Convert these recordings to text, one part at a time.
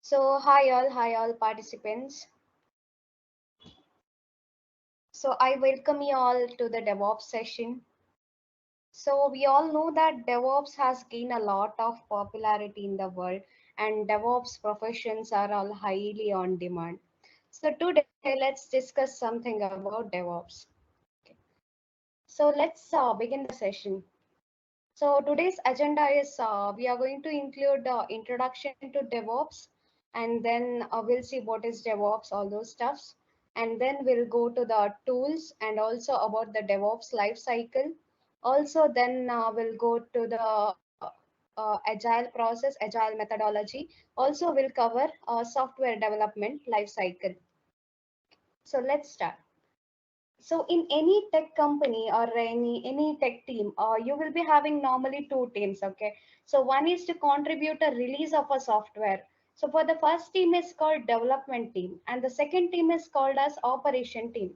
So hi all participants. So I welcome you all to the DevOps session. So we all know that DevOps has gained a lot of popularity in the world and DevOps professions are all highly on demand. So today let's discuss something about DevOps. Okay. So let's begin the session. So today's agenda is we are going to include the introduction to DevOps, and then we'll see what is DevOps, all those stuffs, and then we'll go to the tools and also about the DevOps life cycle. Also, then we'll go to the agile process, agile methodology. Also, we'll cover software development life cycle. So let's start. So in any tech company or any tech team, you will be having normally two teams. Okay, so one is to contribute a release of a software. So for the first team is called development team, and the second team is called as operation team.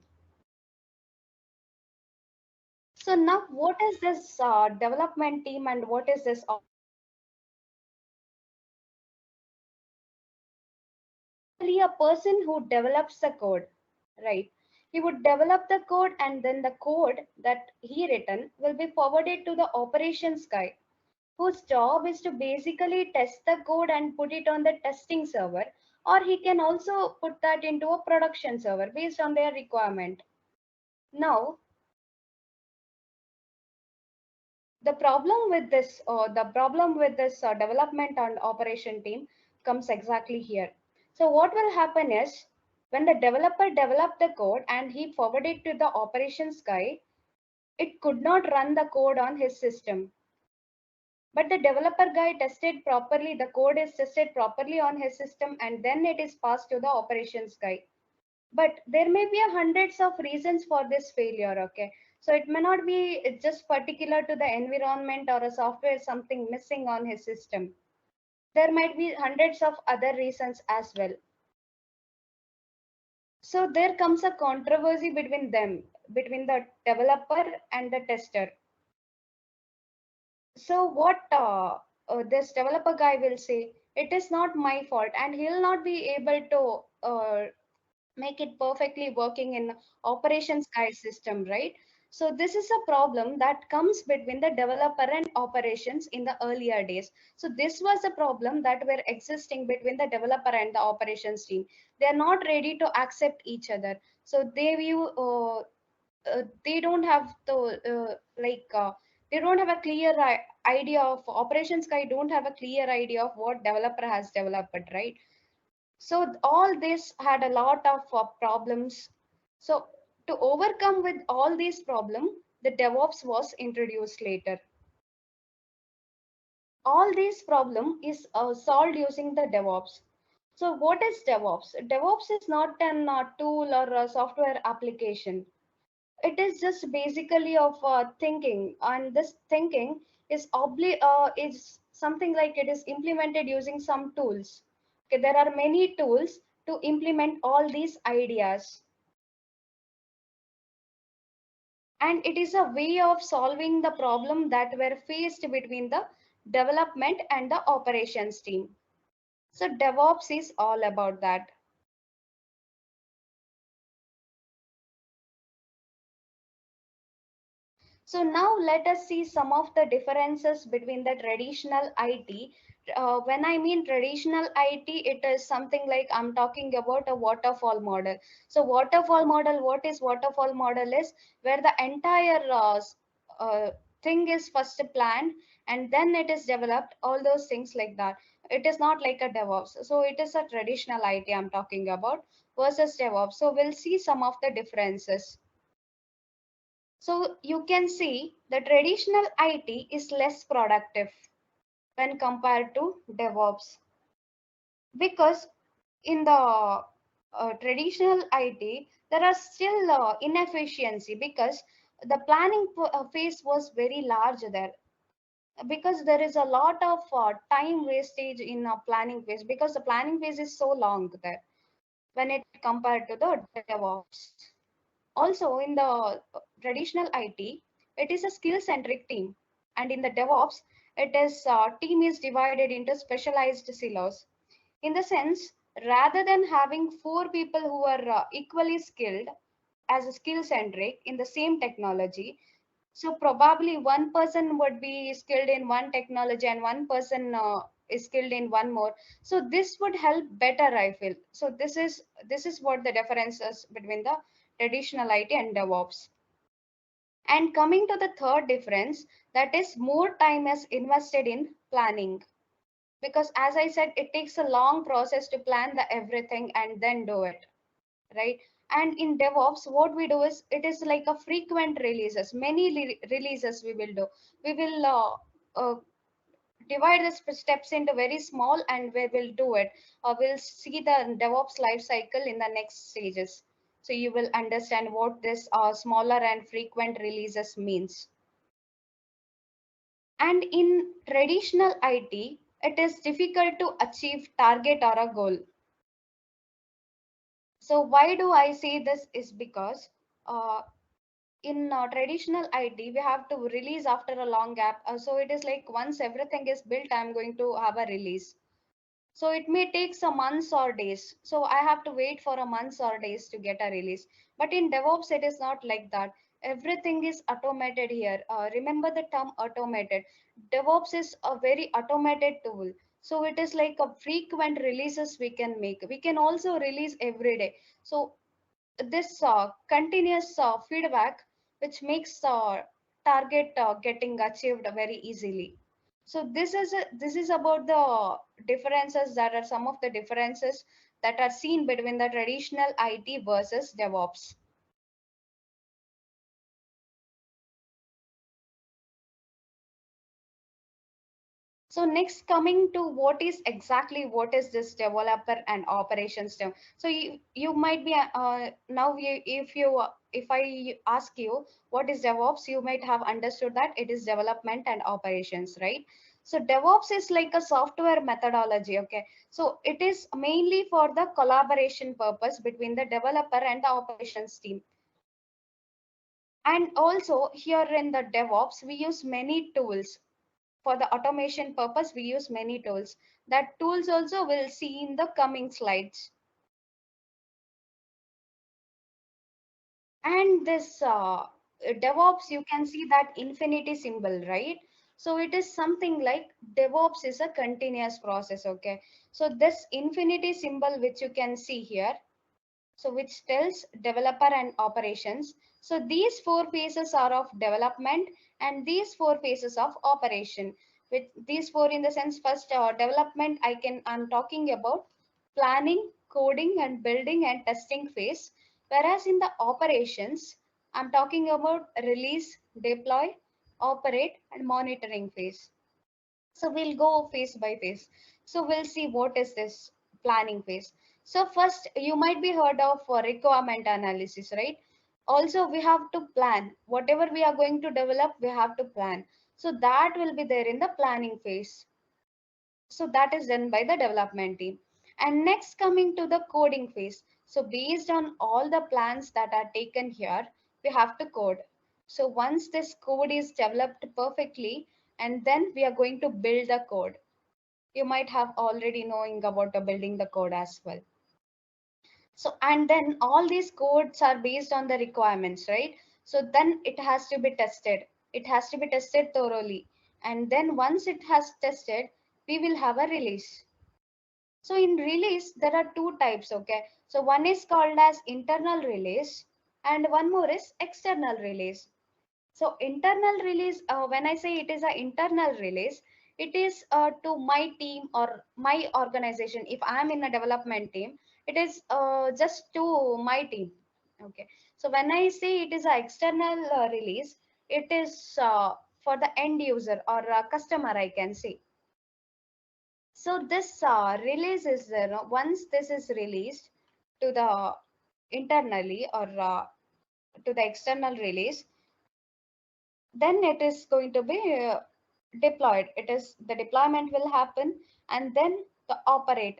So now, what is this development team and what is this basically a person who develops the code, right? He would develop the code and then the code that he written will be forwarded to the operations guy whose job is to basically test the code and put it on the testing server, or he can also put that into a production server based on their requirement. Now, the problem with this development and operation team comes exactly here. So what will happen is when the developer developed the code and he forwarded it to the operations guy, it could not run the code on his system. But the developer guy tested properly, the code is tested properly on his system and then it is passed to the operations guy. But there may be a hundreds of reasons for this failure, okay? So it may not be just particular to the environment or a software something missing on his system. There might be hundreds of other reasons as well. So there comes a controversy between them, between the developer and the tester. So what this developer guy will say, it is not my fault, and he'll not be able to make it perfectly working in operations guy system, right? So this is a problem that comes between the developer and operations in the earlier days. So this was a problem that were existing between the developer and the operations team. They are not ready to accept each other. So they don't have the they don't have a clear idea of operations guy don't have a clear idea of what developer has developed, right? So all this had a lot of problems. So to overcome with all these problems, the DevOps was introduced later. All these problem is solved using the DevOps. So what is DevOps? DevOps is not an tool or a software application. It is just basically of thinking, and this thinking is something like it is implemented using some tools. Okay, there are many tools to implement all these ideas, and it is a way of solving the problem that were faced between the development and the operations team. So DevOps is all about that. So now let us see some of the differences between the traditional IT. When I mean traditional IT, it is something like I'm talking about a waterfall model. So waterfall model, what is waterfall model is where the entire uh, thing is first planned and then it is developed, all those things like that. It is not like a DevOps. So it is a traditional IT I'm talking about versus DevOps. So we'll see some of the differences. So you can see the traditional IT is less productive when compared to DevOps because in the traditional IT there are still inefficiency because the planning phase was very large there because there is a lot of time wastage in a planning phase because the planning phase is so long there when it compared to the DevOps. Also, in the traditional IT, it is a skill-centric team, and in the DevOps, it is team is divided into specialized silos. In the sense, rather than having four people who are equally skilled as a skill centric in the same technology, so probably one person would be skilled in one technology and one person is skilled in one more. So this would help better, I feel. So this is what the difference is between the traditional IT and DevOps. And coming to the third difference, that is more time is invested in planning. Because as I said, it takes a long process to plan the everything and then do it, right? And in DevOps, what we do is it is like a frequent releases, many releases we will do. We will divide the steps into very small and we will do it. We'll see the DevOps life cycle in the next stages. So you will understand what this smaller and frequent releases means. And in traditional IT, it is difficult to achieve target or a goal. So why do I say this is because uh, in traditional IT, we have to release after a long gap. So it is like once everything is built, I'm going to have a release. So it may take some months or days. So I have to wait for a months or days to get a release. But in DevOps, it is not like that. Everything is automated here. Remember the term automated. DevOps is a very automated tool. So it is like a frequent releases we can make. We can also release every day. So this continuous feedback, which makes target getting achieved very easily. So this is about the differences, that are some of the differences that are seen between the traditional IT versus DevOps. So next, coming to what is this developer and operations term. So you might be now if I ask you what is DevOps, you might have understood that it is development and operations, right? So DevOps is like a software methodology, okay? So it is mainly for the collaboration purpose between the developer and the operations team. And also here in the DevOps, we use many tools for the automation purpose. We use many tools. That tools also we'll see in the coming slides. And this DevOps, you can see that infinity symbol, right? So it is something like DevOps is a continuous process, okay? So this infinity symbol which you can see here, so which tells developer and operations. So these four phases are of development and these four phases of operation. With these four in the sense, first development, I'm talking about planning, coding and building and testing phase. Whereas in the operations, I'm talking about release, deploy, operate and monitoring phase. So we'll go phase by phase. So we'll see what is this planning phase. So first, you might be heard of requirement analysis, right? Also, we have to plan. Whatever we are going to develop, we have to plan. So that will be there in the planning phase. So that is done by the development team. And next, coming to the coding phase. So based on all the plans that are taken here, we have to code. So once this code is developed perfectly, and then we are going to build the code. You might have already knowing about the building the code as well. So and then all these codes are based on the requirements, right? So then it has to be tested. It has to be tested thoroughly. And then once it has tested, we will have a release. So in release, there are two types, okay? So one is called as internal release and one more is external release. So internal release, when I say it is an internal release, it is to my team or my organization. If I'm in a development team, it is just to my team. Okay. So when I say it is an external release, it is for the end user or customer, I can say. So this release is there. Once this is released to the internally or to the external release, then it is going to be deployed. It is the deployment will happen, and then the operate.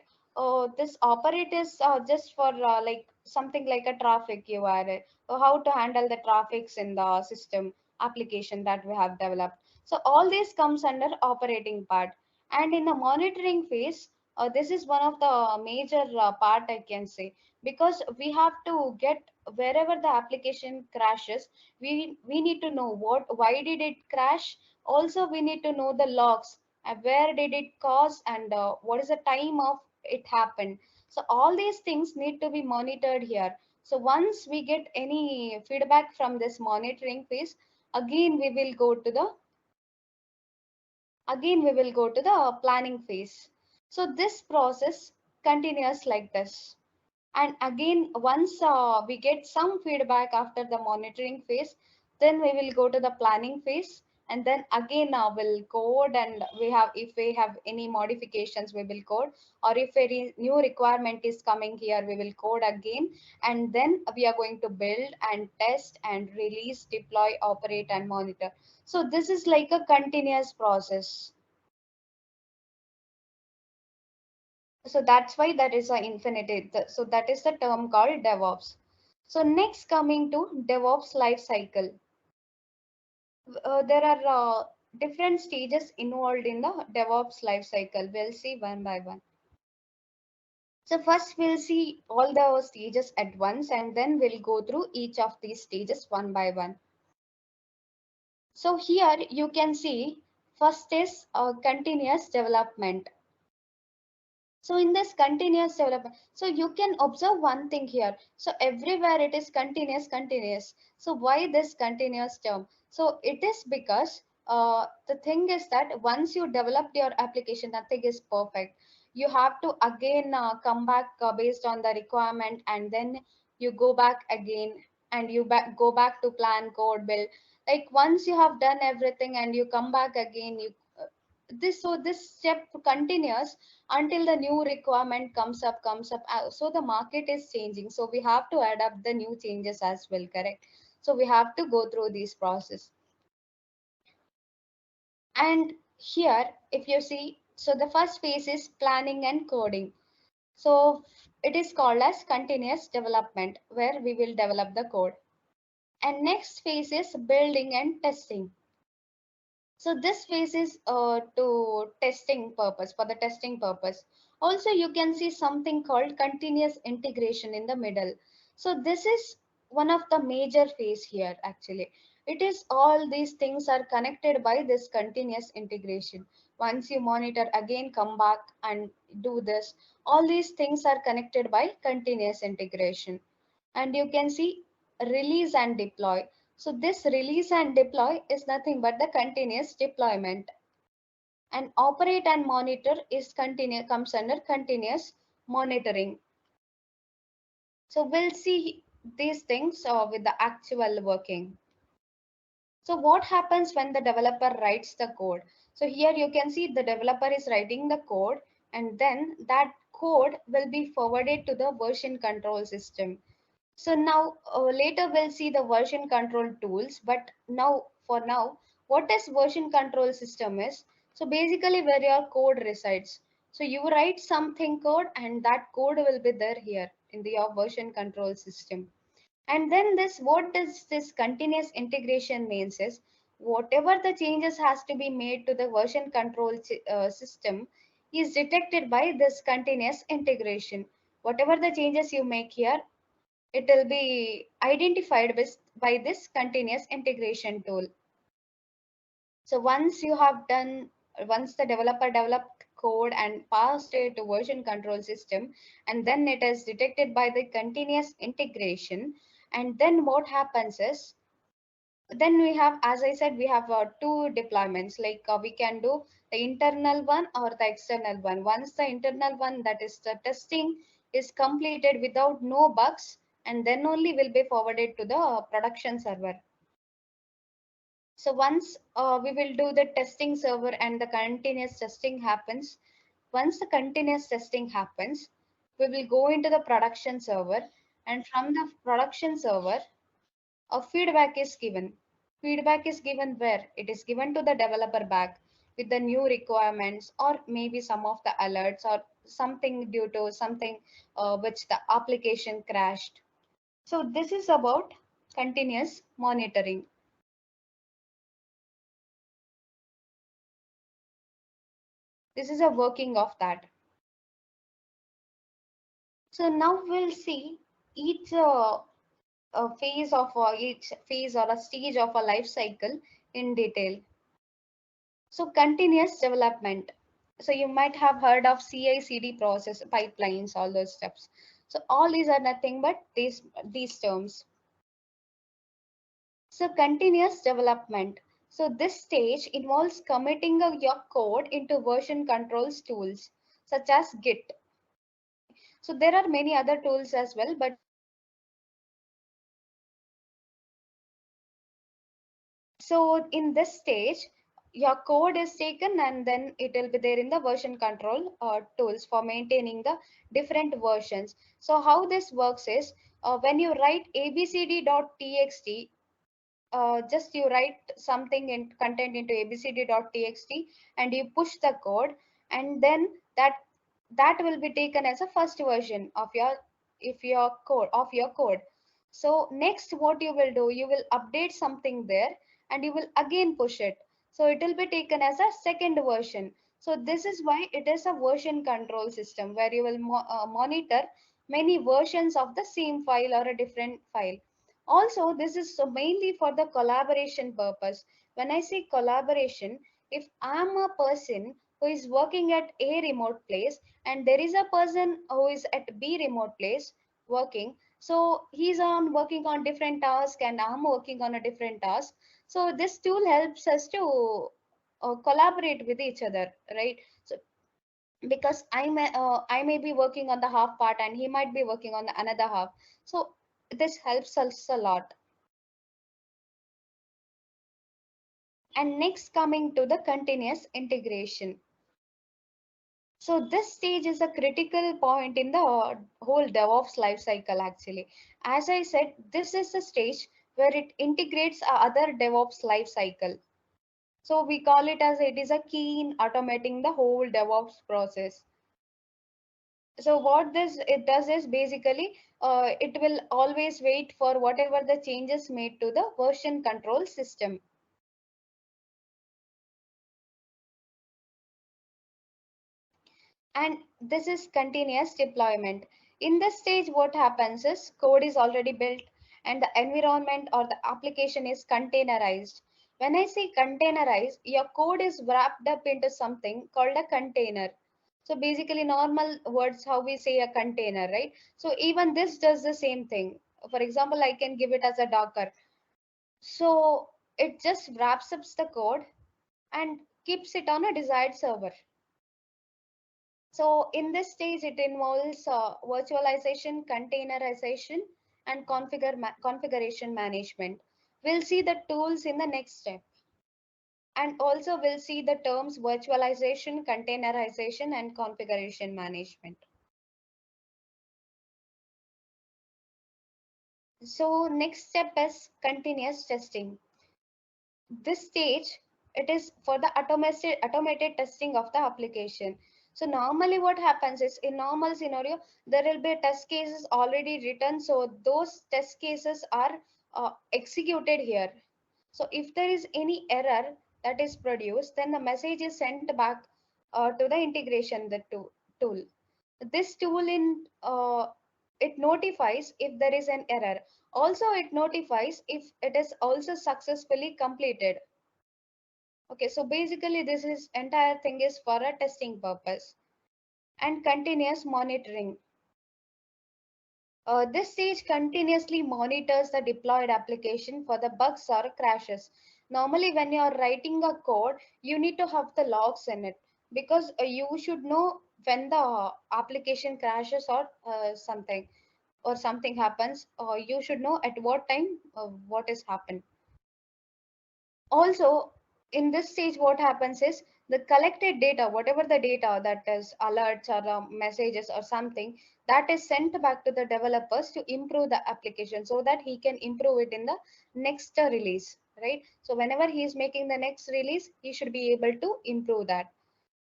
This operate is just for like something like a traffic URL, how to handle the traffics in the system application that we have developed. So all this comes under operating part. And in the monitoring phase, This is one of the major part I can say, because we have to get wherever the application crashes, we need to know why did it crash. Also, we need to know the logs, where did it cause, and what is the time of it happened. So all these things need to be monitored here. So once we get any feedback from this monitoring phase, again we will go to the planning phase. So this process continues like this. And again, once we get some feedback after the monitoring phase, then we will go to the planning phase. And then again, we'll code, and if we have any modifications, we will code. Or if any new requirement is coming here, we will code again. And then we are going to build and test and release, deploy, operate, and monitor. So this is like a continuous process. So that's why that is a infinity. So that is the term called DevOps. So next, coming to DevOps life cycle. There are different stages involved in the DevOps life cycle. We'll see one by one. So first we'll see all the stages at once, and then we'll go through each of these stages one by one. So here you can see first is continuous development. So in this continuous development, so you can observe one thing here. So everywhere it is continuous. So why this continuous term? So it is because the thing is that once you developed your application, nothing is perfect. You have to again come back based on the requirement, and then you go back again, and go back to plan, code, build. Like once you have done everything and you come back again, this step continues until the new requirement comes up. So the market is changing, so we have to adapt the new changes as well, correct? So we have to go through this process. And here if you see, so the first phase is planning and coding. So it is called as continuous development, where we will develop the code. And next phase is building and testing. So this phase is to testing purpose, for the testing purpose. Also, you can see something called continuous integration in the middle. So this is one of the major phase here actually. It is all these things are connected by this continuous integration. Once you monitor, again come back and do this. All these things are connected by continuous integration. And you can see release and deploy. So this release and deploy is nothing but the continuous deployment. And operate and monitor comes under continuous monitoring. So we'll see these things with the actual working. So what happens when the developer writes the code? So here you can see the developer is writing the code, and then that code will be forwarded to the version control system. So now later we'll see the version control tools, but for now, what is version control system is? So basically where your code resides. So you write something code, and that code will be there here in your version control system. And then what does this continuous integration means is, whatever the changes has to be made to the version control system is detected by this continuous integration. Whatever the changes you make here, it will be identified by this continuous integration tool. So once the developer developed code and passed it to version control system, and then it is detected by the continuous integration. And then what happens is, then we have, as I said, we have two deployments, like we can do the internal one or the external one. Once the internal one, that is the testing, is completed without no bugs, and then only will be forwarded to the production server. So once we will do the testing server and the continuous testing happens, once the continuous testing happens, we will go into the production server, and from the production server, a feedback is given. Feedback is given where? It is given to the developer back with the new requirements, or maybe some of the alerts, or something due to something which the application crashed. So this is about continuous monitoring. This is a working of that. So now we'll see each each phase or a stage of a life cycle in detail. So continuous development. So you might have heard of CI/CD process, pipelines, all those steps. So all these are nothing but these terms. So continuous development. So this stage involves committing your code into version controls tools such as Git. So there are many other tools as well, but so in this stage, your code is taken and then it will be there in the version control tools for maintaining the different versions. So how this works is when you write abcd.txt, just you write something in content into abcd.txt and you push the code, and then that will be taken as a first version of your code. So next what you will do, you will update something there and you will again push it, so it will be taken as a second version. So this is why it is a version control system where you will monitor many versions of the same file or a different file. Also, this is so mainly for the collaboration purpose. When I say collaboration, if I'm a person who is working at A remote place and there is a person who is at B remote place working, so he's on working on different tasks and I'm working on a different task. So this tool helps us to collaborate with each other, right? So because I may be working on the half part and he might be working on the another half. So this helps us a lot. And next, coming to the continuous integration. So this stage is a critical point in the whole DevOps lifecycle actually. As I said, this is the stage where it integrates other DevOps lifecycle. So we call it as it is a key in automating the whole DevOps process. So what this it does is basically it will always wait for whatever the changes made to the version control system. And this is continuous deployment. In this stage, what happens is code is already built and the environment or the application is containerized. When I say containerized, your code is wrapped up into something called a container. So basically normal words how we say a container, right? So even this does the same thing. For example, I can give it as a Docker. So it just wraps up the code and keeps it on a desired server. So in this stage, it involves virtualization, containerization, and configuration management. We'll see the tools in the next step. And also we'll see the terms virtualization, containerization, and configuration management. So next step is continuous testing. This stage, it is for the automated testing of the application. So normally what happens is in normal scenario there will be test cases already written, so those test cases are executed here. So if there is any error that is produced, then the message is sent back to the integration tool. This tool in it notifies if there is an error. Also it notifies if it is also successfully completed. Okay, so basically this is entire thing is for a testing purpose. And continuous monitoring. This stage continuously monitors the deployed application for the bugs or crashes. Normally, when you are writing a code, you need to have the logs in it because you should know when the application crashes or something happens. You should know at what time what has happened. Also, in this stage, what happens is the collected data, whatever the data that is alerts or messages or something, that is sent back to the developers to improve the application so that he can improve it in the next release, right? So whenever he is making the next release, he should be able to improve that.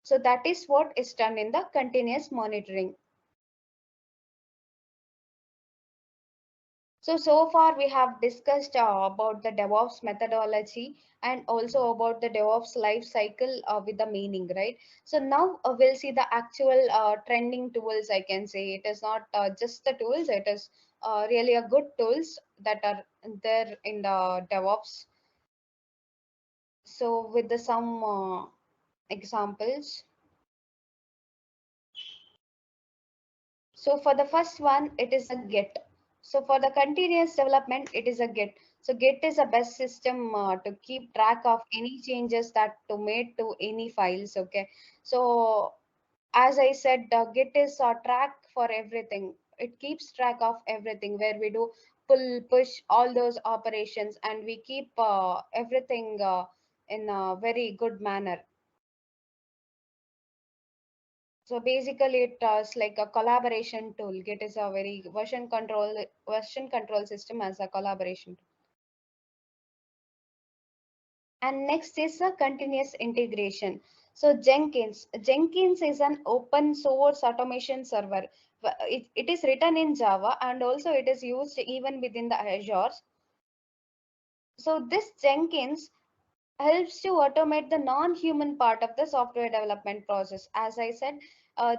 So that is what is done in the continuous monitoring. So far we have discussed about the DevOps methodology and also about the DevOps life cycle with the meaning, right? So now we'll see the actual trending tools. I can say it is not just the tools; it is really a good tools that are there in the DevOps. So with the some examples. So for the first one, it is a Git. So for the continuous development, it is a Git. So Git is a best system to keep track of any changes that to made to any files. Okay. So as I said, Git is a track for everything. It keeps track of everything where we do pull, push, all those operations, and we keep everything in a very good manner. So basically, it is like a collaboration tool. Git is a very version control system as a collaboration tool. And next is a continuous integration. So Jenkins is an open source automation server. It is written in Java and also it is used even within the Azure. So this Jenkins helps to automate the non-human part of the software development process. As I said,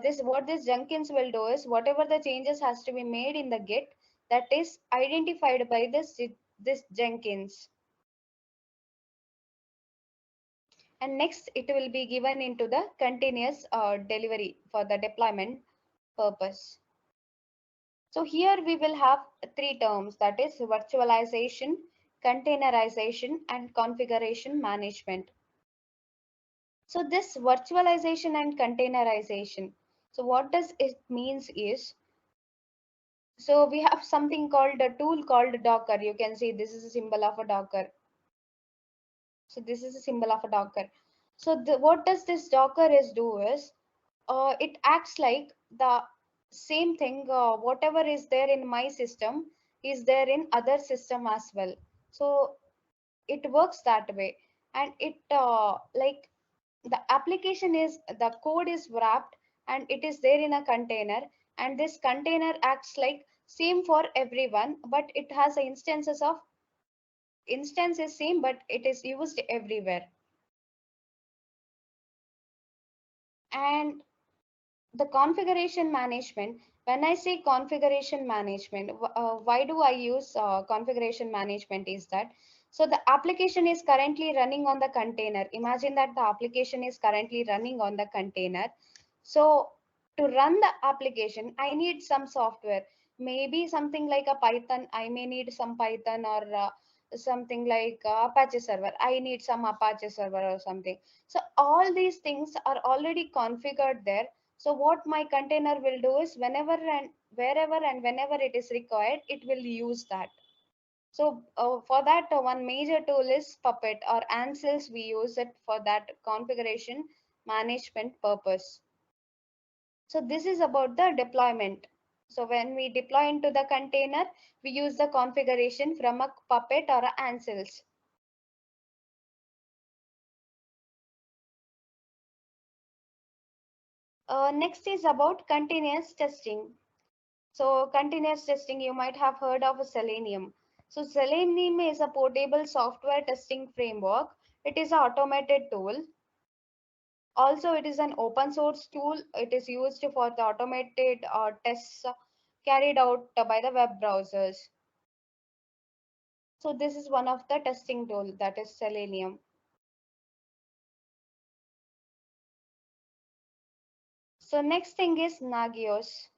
this what this Jenkins will do is whatever the changes has to be made in the Git, that is identified by this Jenkins, and next it will be given into the continuous delivery for the deployment purpose. So here we will have three terms, that is virtualization, containerization, and configuration management. So this virtualization and containerization. So what does it means is, so we have something called a tool called Docker. You can see this is a symbol of a Docker. So this is a symbol of a Docker. So what does this Docker is do is, it acts like the same thing. Whatever is there in my system is there in other system as well. So it works that way, and it like the application is the code is wrapped and it is there in a container, and this container acts like same for everyone, but it has instances of instance is same but it is used everywhere. And the configuration management, when I say configuration management, why do I use configuration management is that, so the application is currently running on the container. Imagine that the application is currently running on the container. So to run the application, I need some software, maybe something like a Python. I may need some Python, or something like Apache server. I need some Apache server or something. So all these things are already configured there. So what my container will do is whenever and wherever and whenever it is required, it will use that. So for that, one major tool is Puppet or Ansels. We use it for that configuration management purpose. So this is about the deployment. So when we deploy into the container, we use the configuration from a Puppet or a Ansels. Next is about continuous testing. So continuous testing, you might have heard of Selenium. So Selenium is a portable software testing framework. It is an automated tool. Also, it is an open source tool. It is used for the automated tests carried out by the web browsers. So this is one of the testing tool, that is Selenium. So next thing is Nagios.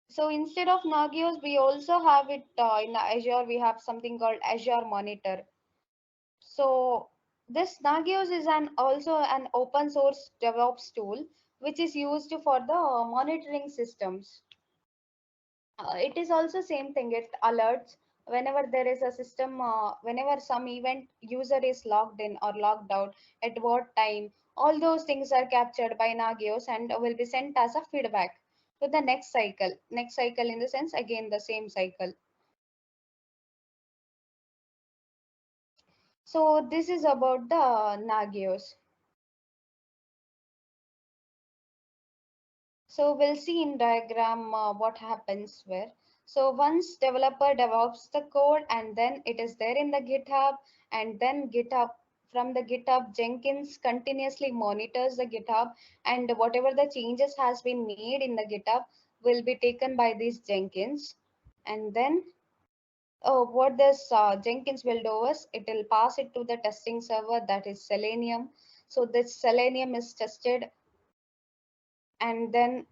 So instead of Nagios, we also have it in Azure. We have something called Azure Monitor. So this Nagios is an also an open source DevOps tool which is used for the monitoring systems. It is also same thing. It alerts whenever there is a system, whenever some event user is logged in or logged out, at what time. All those things are captured by Nagios and will be sent as a feedback to the next cycle. Next cycle in the sense again the same cycle. So this is about the Nagios. So we'll see in diagram what happens where. So once developer develops the code and then it is there in the GitHub, and then GitHub, from the GitHub, Jenkins continuously monitors the GitHub, and whatever the changes has been made in the GitHub will be taken by this Jenkins. And then what this Jenkins will do is it will pass it to the testing server, that is Selenium. So this Selenium is tested, and then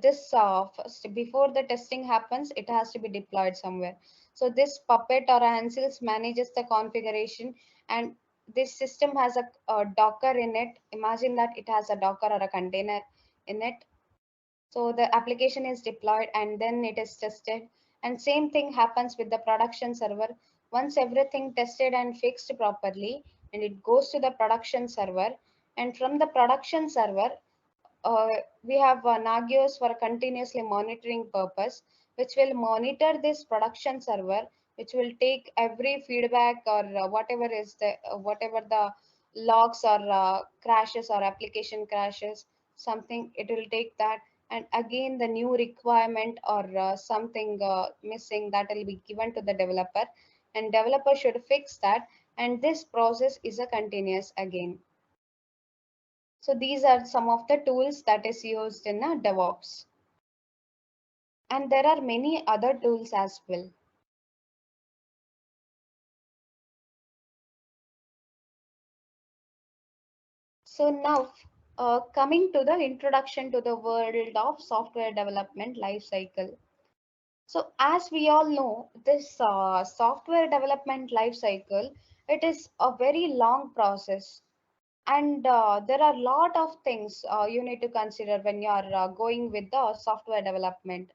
this first, before the testing happens, it has to be deployed somewhere. So this Puppet or Ansels manages the configuration, and this system has a Docker in it. Imagine that it has a Docker or a container in it. So the application is deployed and then it is tested. And same thing happens with the production server. Once everything tested and fixed properly, and it goes to the production server, and from the production server, uh, we have Nagios for continuously monitoring purpose, which will monitor this production server, which will take every feedback or whatever is the whatever the logs or crashes or application crashes, something it will take that, and again the new requirement or something missing, that will be given to the developer, and developer should fix that, and this process is a continuous again. So these are some of the tools that is used in a DevOps. And there are many other tools as well. So now coming to the introduction to the world of software development lifecycle. So as we all know, this software development lifecycle, it is a very long process. And there are a lot of things you need to consider when you are going with the software development.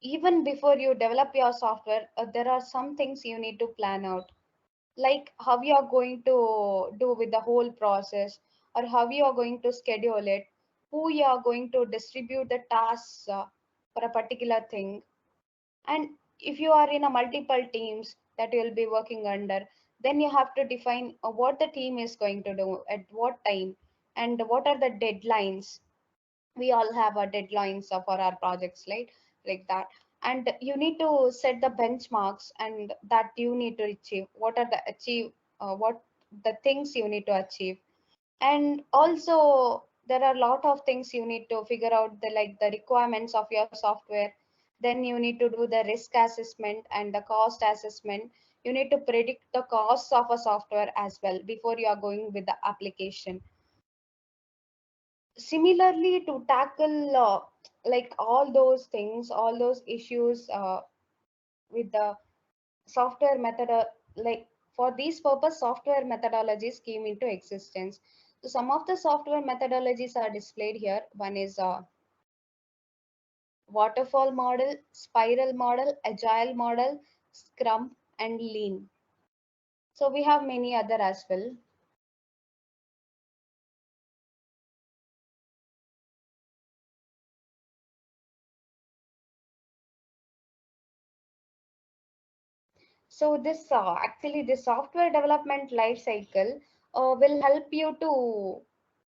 Even before you develop your software, there are some things you need to plan out, like how you are going to do with the whole process, or how you are going to schedule it, who you are going to distribute the tasks for a particular thing. And if you are in a multiple teams that you will be working under, then you have to define what the team is going to do at what time, and what are the deadlines. We all have our deadlines for our projects, right? Like that. And you need to set the benchmarks, and that you need to achieve, what are the achieve what the things you need to achieve. And also there are a lot of things you need to figure out, the like the requirements of your software. Then you need to do the risk assessment and the cost assessment. You need to predict the costs of a software as well before you are going with the application. Similarly, to tackle like all those things, all those issues with the software method, like for these purpose, software methodologies came into existence. So some of the software methodologies are displayed here. One is waterfall model, spiral model, agile model, scrum, and lean. So we have many other as well. So this actually the software development life cycle will help you to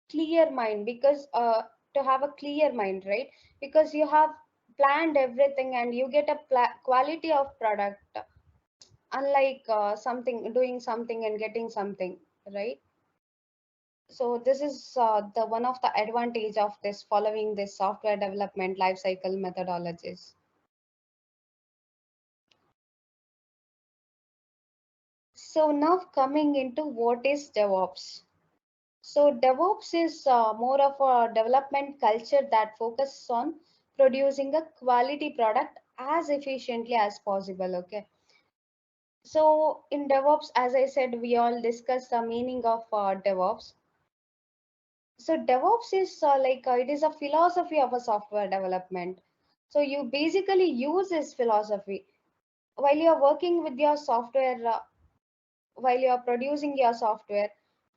clear mind, because to have a clear mind, right? Because you have planned everything and you get a quality of product, unlike something doing something and getting something, right? So this is the one of the advantage of this following this software development life cycle methodologies. So now coming into what is DevOps. So DevOps is more of a development culture that focuses on producing a quality product as efficiently as possible. Okay. So in DevOps, as I said, we all discussed the meaning of DevOps. So DevOps is it is a philosophy of a software development. So you basically use this philosophy while you're working with your software, while you're producing your software.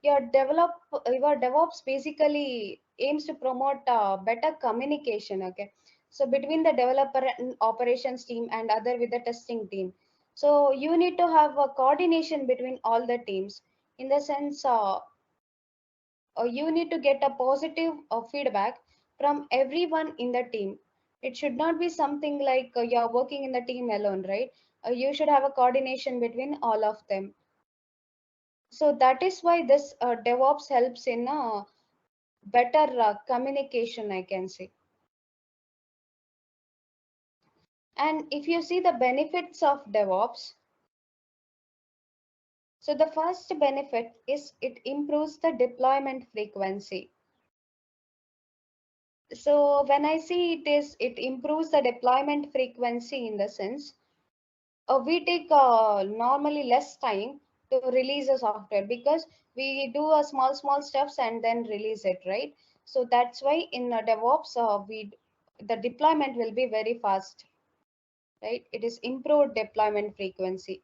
Your DevOps basically aims to promote better communication. Okay, so between the developer and operations team and other with the testing team. So you need to have a coordination between all the teams, in the sense you need to get a positive feedback from everyone in the team. It should not be something like you're working in the team alone, right? You should have a coordination between all of them. So that is why this DevOps helps in better communication, I can say. And if you see the benefits of DevOps, so the first benefit is it improves the deployment frequency. So when I see it improves the deployment frequency in the sense we take normally less time to release a software because we do a small steps and then release it, right? So that's why in DevOps we the deployment will be very fast, right? It is improved deployment frequency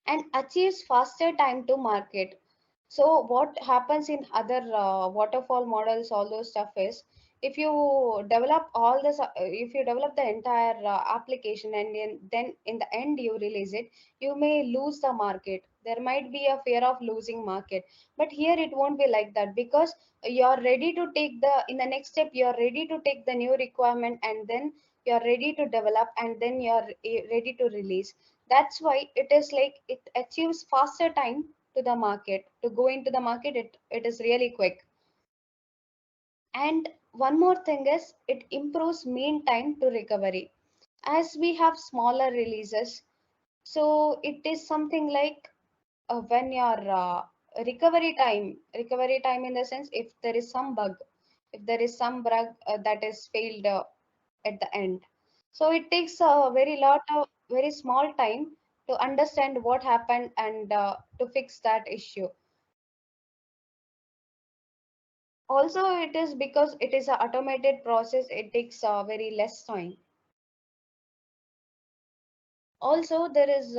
and achieves faster time to market. So what happens in other waterfall models, all those stuff is if you develop all this, if you develop the entire application and then in the end you release it, you may lose the market. There might be a fear of losing market, but here it won't be like that because you're ready to take the in the next step. You're ready to take the new requirement and then you're ready to develop and then you're ready to release. That's why it is like it achieves faster time to the market to go into the market. It is really quick. And one more thing is it improves mean time to recovery as we have smaller releases. So it is something like when your recovery time in the sense if there is some bug, if there is some bug that is failed at the end, so it takes a very small time to understand what happened and to fix that issue. Also it is because it is an automated process, it takes very less time. Also there is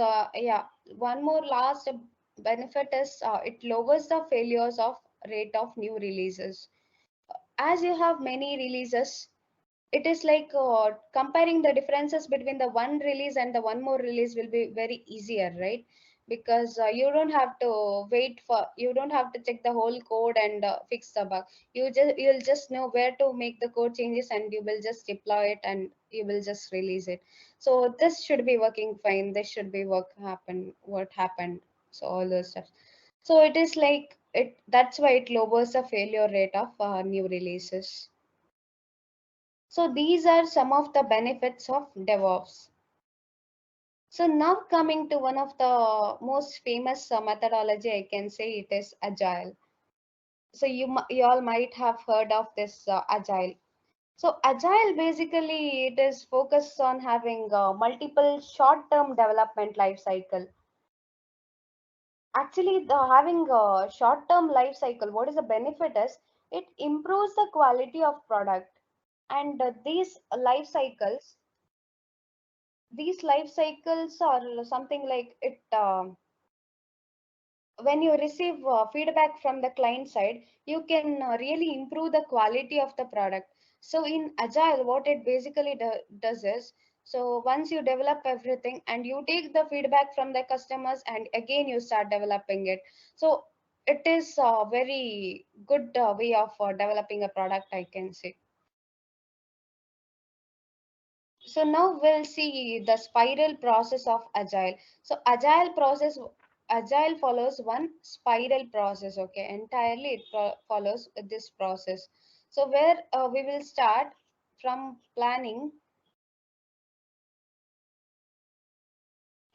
one more last benefit is it lowers the failures of rate of new releases. As you have many releases, it is like comparing the differences between the one release and the one more release will be very easier, right? Because you don't have to check the whole code and fix the bug. You'll just know where to make the code changes and you will just deploy it and you will just release it. So this should be working fine, this should be what happened, so all those stuff. So it is like it that's why it lowers the failure rate of new releases. So these are some of the benefits of DevOps. So now coming to one of the most famous methodology, I can say it is Agile. So you all might have heard of this Agile. So Agile basically it is focused on having multiple short-term development life cycle. Actually, the having a short-term life cycle, what is the benefit is it improves the quality of product and these life cycles are something like it when you receive feedback from the client side, you can really improve the quality of the product. So in Agile, what it basically does is, so once you develop everything and you take the feedback from the customers and again you start developing it. So it is a very good way of developing a product, I can say. So now we'll see the spiral process of Agile. So Agile follows one spiral process, okay? Entirely it follows this process. So where we will start from planning,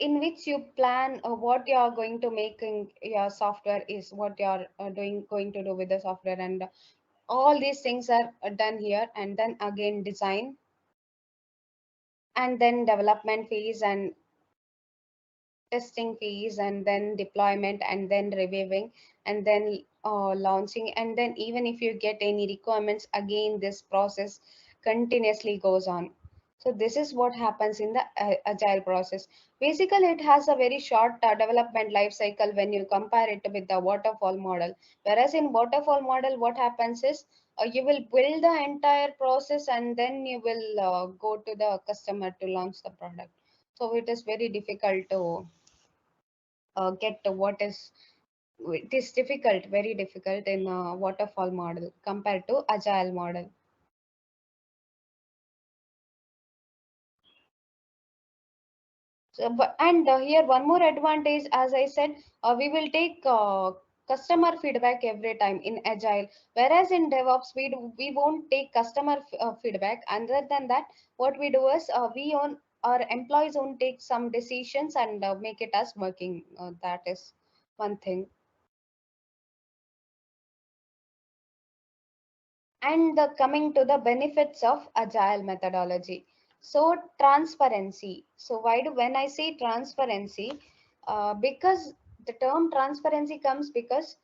in which you plan what you are going to make in your software is what you are going to do with the software, and all these things are done here, and then again design and then development phase and testing phase and then deployment and then reviewing and then launching, and then even if you get any requirements, again this process continuously goes on. So this is what happens in the Agile process. Basically it has a very short development life cycle when you compare it with the waterfall model, whereas in waterfall model what happens is you will build the entire process and then you will go to the customer to launch the product. So it is very difficult to get what is it is difficult, very difficult in a waterfall model compared to Agile model. So, here one more advantage, as I said, we will take customer feedback every time in Agile. Whereas in DevOps, we won't take customer feedback. Other than that, what we do is our employees won't take some decisions and make it as working. That is one thing. And coming to the benefits of Agile methodology. So transparency. So when I say transparency, because the term transparency comes because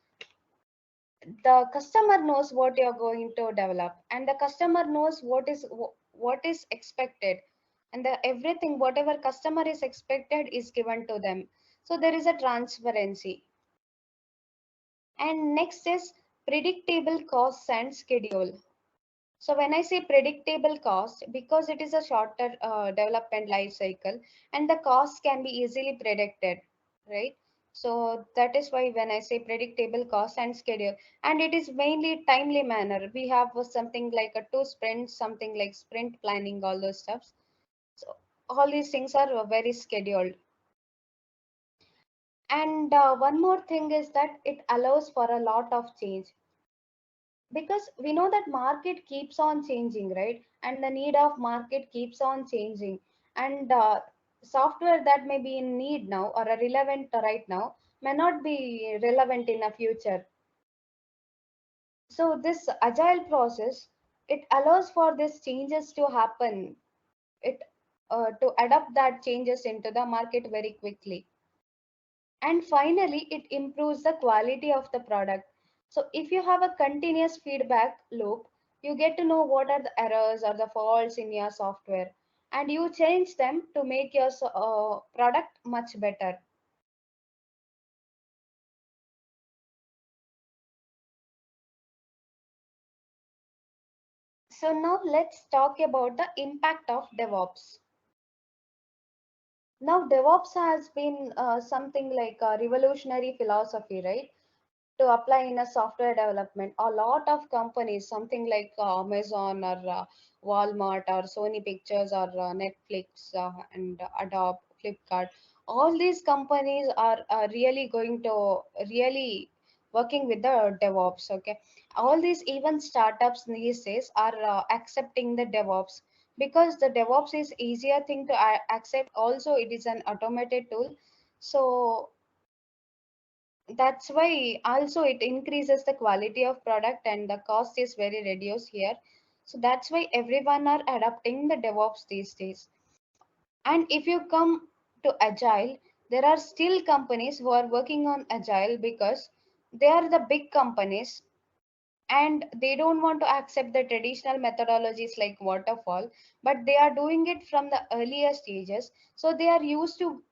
the customer knows what you're going to develop, and the customer knows what is expected, and everything whatever customer is expected is given to them. So there is a transparency. And next is predictable costs and schedule. So when I say predictable cost, because it is a shorter development life cycle and the cost can be easily predicted, right? So that is why when I say predictable cost and schedule, and it is mainly timely manner. We have something like a two sprints, something like sprint planning, all those stuffs. So all these things are very scheduled. And one more thing is that it allows for a lot of change, because we know that market keeps on changing, right? And the need of market keeps on changing, and software that may be in need now or are relevant right now may not be relevant in the future. So this agile process, it allows for these changes to happen, it to adapt that changes into the market very quickly. And finally, it improves the quality of the product. So if you have a continuous feedback loop, you get to know what are the errors or the faults in your software, and you change them to make your product much better. So now let's talk about the impact of DevOps. Now DevOps has been something like a revolutionary philosophy, right? To apply in a software development. A lot of companies, something like Amazon or Walmart or Sony Pictures or Netflix and Adobe, Flipkart, all these companies are really going to really working with the DevOps. Okay, all these even startups these days are accepting the DevOps, because the DevOps is easier thing to accept. Also, it is an automated tool, so that's why also it increases the quality of product and the cost is very reduced here. So that's why everyone are adopting the DevOps these days. And if you come to Agile, there are still companies who are working on Agile because they are the big companies and they don't want to accept the traditional methodologies like waterfall, but they are doing it from the earlier stages, so they are used to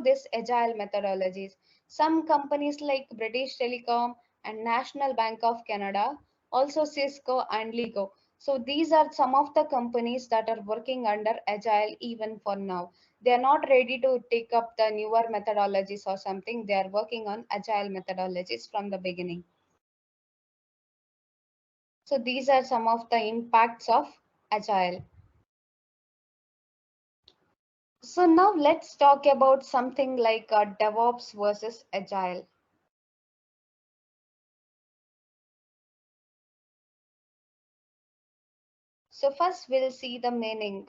this agile methodologies. Some companies like British Telecom and National Bank of Canada, also Cisco and Lego, so these are some of the companies that are working under agile even for now. They are not ready to take up the newer methodologies or something, they are working on agile methodologies from the beginning. So these are some of the impacts of Agile. So now let's talk about something like DevOps versus Agile. So first we'll see the meaning.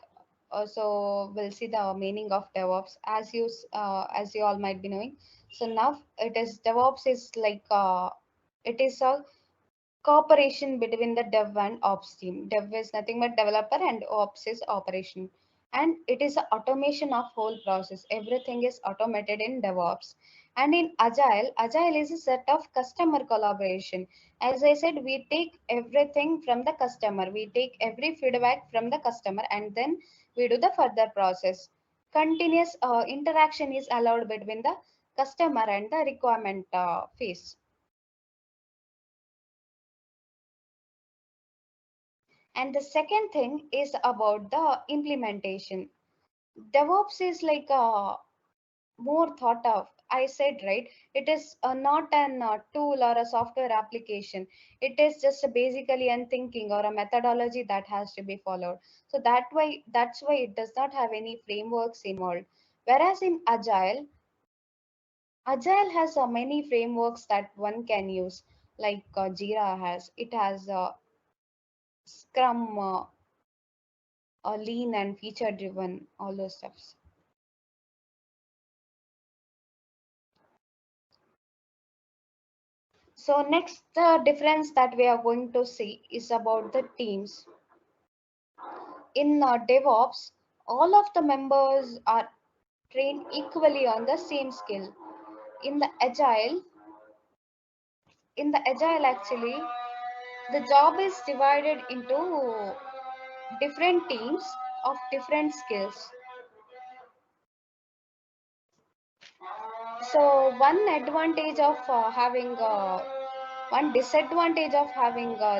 So we'll see the meaning of DevOps as you all might be knowing. So now it is DevOps is like it is a cooperation between the dev and ops team. Dev is nothing but developer and ops is operation. And it is a automation of whole process. Everything is automated in DevOps. And in Agile, Agile is a set of customer collaboration. As I said, we take everything from the customer. We take every feedback from the customer and then we do the further process. Continuous interaction is allowed between the customer and the requirement phase. And the second thing is about the implementation. DevOps is like a more thought of. I said right. It is not an tool or a software application. It is just basically a thinking or a methodology that has to be followed. So that's why it does not have any frameworks involved. Whereas in Agile has many frameworks that one can use, like Jira has. It has Scrum, Lean, and feature driven, all those stuffs. So next difference that we are going to see is about the teams. In DevOps, all of the members are trained equally on the same skill. In the Agile actually, the job is divided into different teams of different skills. So one disadvantage of having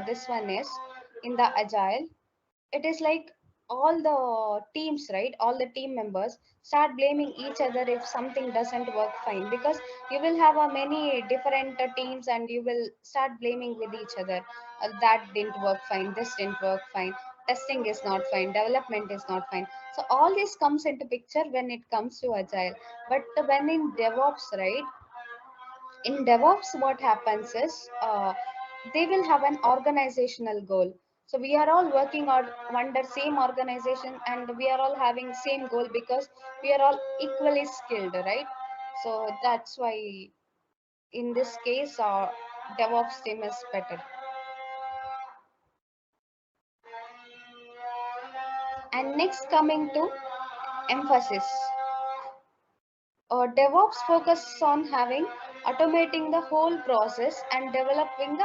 this one is in the Agile, it is like all the teams, right, all the team members start blaming each other if something doesn't work fine, because you will have many different teams and you will start blaming with each other. That didn't work fine, this didn't work fine, testing is not fine, development is not fine. So all this comes into picture when it comes to Agile. But when in DevOps, right, in DevOps, what happens is they will have an organizational goal. So we are all working on under same organization, and we are all having same goal because we are all equally skilled, right? So that's why in this case, DevOps team is better. And next, coming to emphasis. DevOps focuses on having automating the whole process and delivering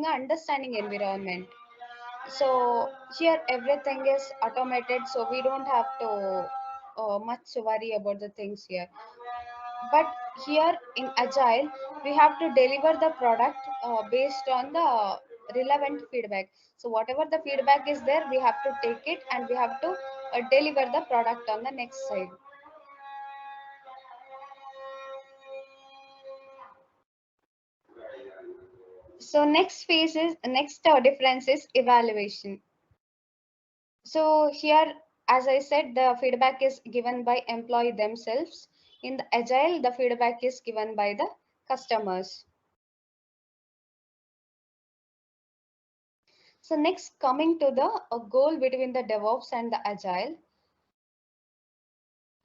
a understanding environment. So here everything is automated, so we don't have to much worry about the things here. But here in Agile, we have to deliver the product based on the relevant feedback. So whatever the feedback is there, we have to take it and we have to deliver the product on the next side. So next difference is evaluation. So here, as I said, the feedback is given by employee themselves. In the Agile, the feedback is given by the customers. So next, coming to the goal between the DevOps and the Agile.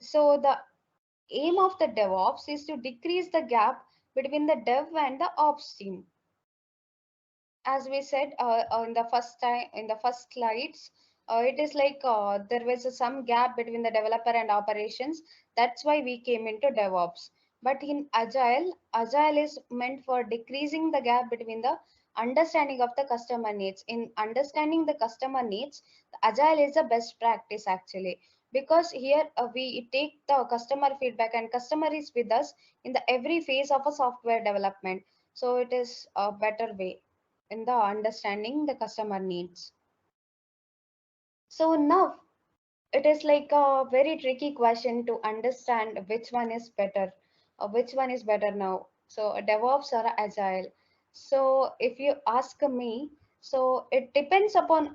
So the aim of the DevOps is to decrease the gap between the dev and the ops team. As we said in the first slides, it is like there was some gap between the developer and operations. That's why we came into DevOps. But in Agile is meant for decreasing the gap between the understanding of the customer needs. In understanding the customer needs, the Agile is the best practice actually, because here we take the customer feedback and customer is with us in the every phase of a software development. So it is a better way in the understanding the customer needs. So now it is like a very tricky question to understand which one is better, or which one is better now. So DevOps or Agile. So if you ask me, so it depends upon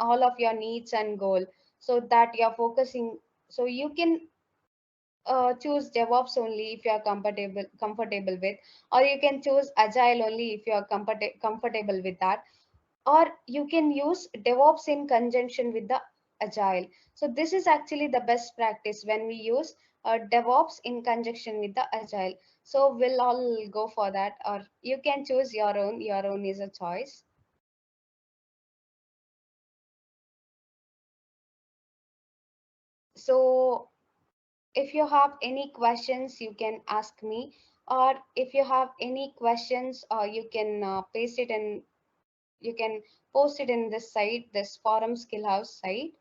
all of your needs and goal, so that you're focusing. So you can choose DevOps only if you are comfortable with, or you can choose Agile only if you are comfortable with that, or you can use DevOps in conjunction with the Agile. So this is actually the best practice when we use DevOps in conjunction with the Agile. So we'll all go for that, or you can choose your own. Your own is a choice. So if you have any questions, you can ask me, or if you have any questions, you can paste it in. You can post it in this site, this forum Skillhouse site.